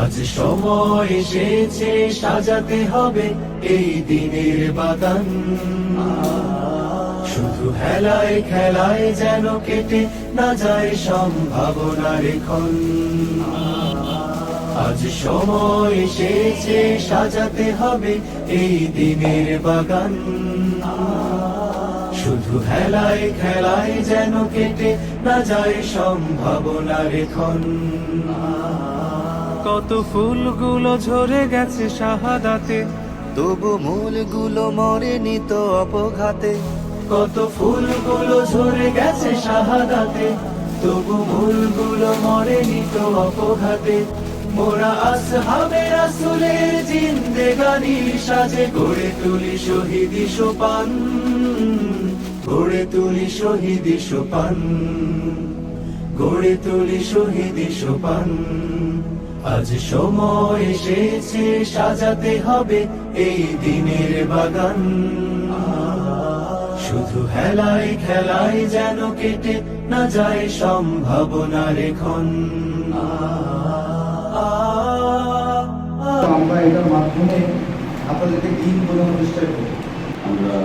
আজ সময় এসেছে সাজাতে হবে এই দিনের বাগান। শুধু হেলায় খেলায় যেন কেটে না যায় সম্ভাবনার ক্ষণ। আজ সময় এসেছে সাজাতে হবে এই দিনের বাগান। শুধু হেলায় খেলায় যেন কেটে না যায় সম্ভাবনার ক্ষণ। কত ফুলগুলো ঝরে গেছে শাহাদাতে, তবু মূলগুলো মরেনি তো অপঘাতে। কত ফুলগুলো ঝরে গেছে শাহাদাতে, তবু মূলগুলো মরেনি তো অপঘাতে। মোরা আসহাবে রাসূলের জিন্দেগানি সাজে গড়ে তুলি শহীদি সোপান, গড়ে তুলি শহীদি সোপান, গড়ে তুলি শহীদি সোপান। আজ সময় এসেছে সাজাতে হবে এই দিনের বাগান। শুধু হেলায় খেলায় যেন কেটে না যায় সম্ভাবনার ক্ষণ। আমরা এটার মাধ্যমে আপনাদেরকে দিন বোঝানোর চেষ্টা করি। আমরা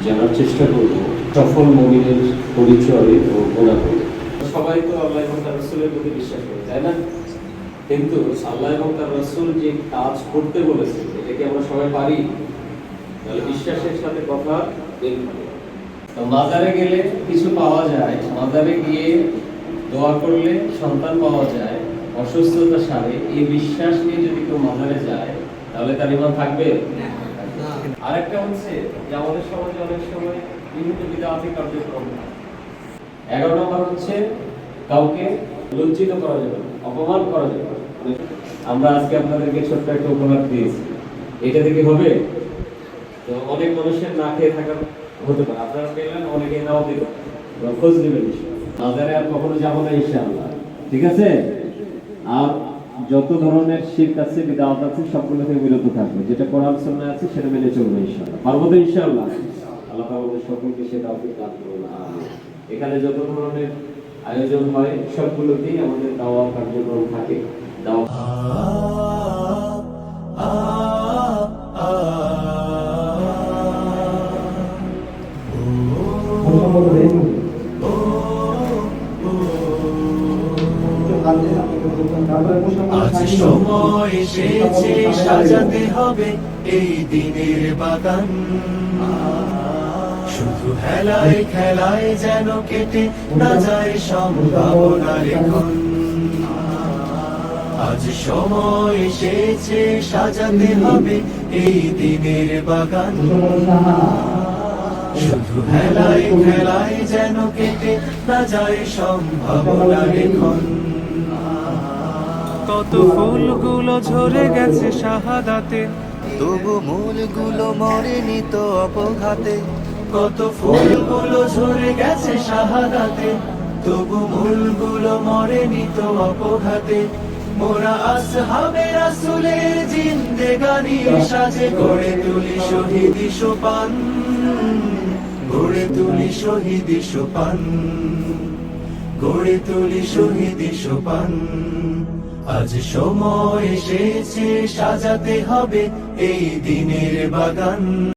জানার চেষ্টা করব সফল মুমিনের পরিচয় ও গুণাগুণ। সবাই তো আল্লাহ এবং তার রাসূলের প্রতি বিশ্বাস করে, তাই না? কিন্তু আল্লাহ এবং তার রাসূল যে কাজ করতে বলেছে এটা কি আমরা সবাই পারি? তাহলে বিশ্বাসের সাথে কথা মিল হবে। তো মাজারে গেলে কিছু পাওয়া যায়, মাজারে গিয়ে দোয়া করলে সন্তান পাওয়া যায়, অসুস্থতা সারে, এই বিশ্বাস নিয়ে যদি কেউ মাজারে যায় তাহলে তার ঈমান থাকবে? আরেকটা হচ্ছে যে আমাদের সমাজে অনেক সময় বিভিন্ন বিদআতি কার্যক্রম হয়। 11 নম্বর হচ্ছে কাউকে লজ্জিত করা যাবে না, অপমান করা যাবে না। আমরা আজকে আপনাদেরকে ছোট্ট একটা উপহার দিয়েছি, এটা থেকে হবে? তো অনেক মানুষের না খেয়ে থাকা হতে পারে, আপনারা পেলেন, অনেকে নাও দিবেন, খোঁজ নেবেন। মাজারে আর কখনো যাবো না ইনশাআল্লাহ, ঠিক আছে? আর যত ধরনের শিরক আছে, বিদআত আছে, সবগুলো থেকে বিরত থাকবে। যেটা কোরআন সুন্নাহ আছে সেটা মেনে চলবে ইনশাআল্লাহ। পারবো তো ইনশাআল্লাহ? আল্লাহ তাআলা আমাদের সকলকে সেটা তৌফিক দান করুন। আমিন। এখানে যত ধরনের আয়োজন হয় সবগুলোতেই আমাদের দাওয়া কার্যক্রম থাকে। দাওয়া আজ সময় এসেছে সাজাতে হবে এই দিনের বাগান। শুধু হেলায় খেলায় যেন কেটে না যায় সম্ভাবনার ক্ষণ। আজ সময় এসেছে সাজাতে হবে এই দিনের বাগান। শুধু হেলায় খেলায় যেন কেটে না যায় সম্ভাবনার ক্ষণ। কত ফুলগুলো ঝরে গেছে শাহাদাতে, তবু মূলগুলো মরেনি তো অপঘাতে। কত ফুলগুলো ঝরে গেছে শাহাদাতে, তবু মূলগুলো মরেনি তো অপঘাতে। মোরা আসহাবে রাসূলের জিন্দেগানি সাজে গড়ে তুলি শহীদি সোপান, গড়ে তুলি শহীদি সোপান, গড়ে তুলি শহীদি সোপান। আজ সময় এসেছে সাজাতে হবে এই দিনের বাগান।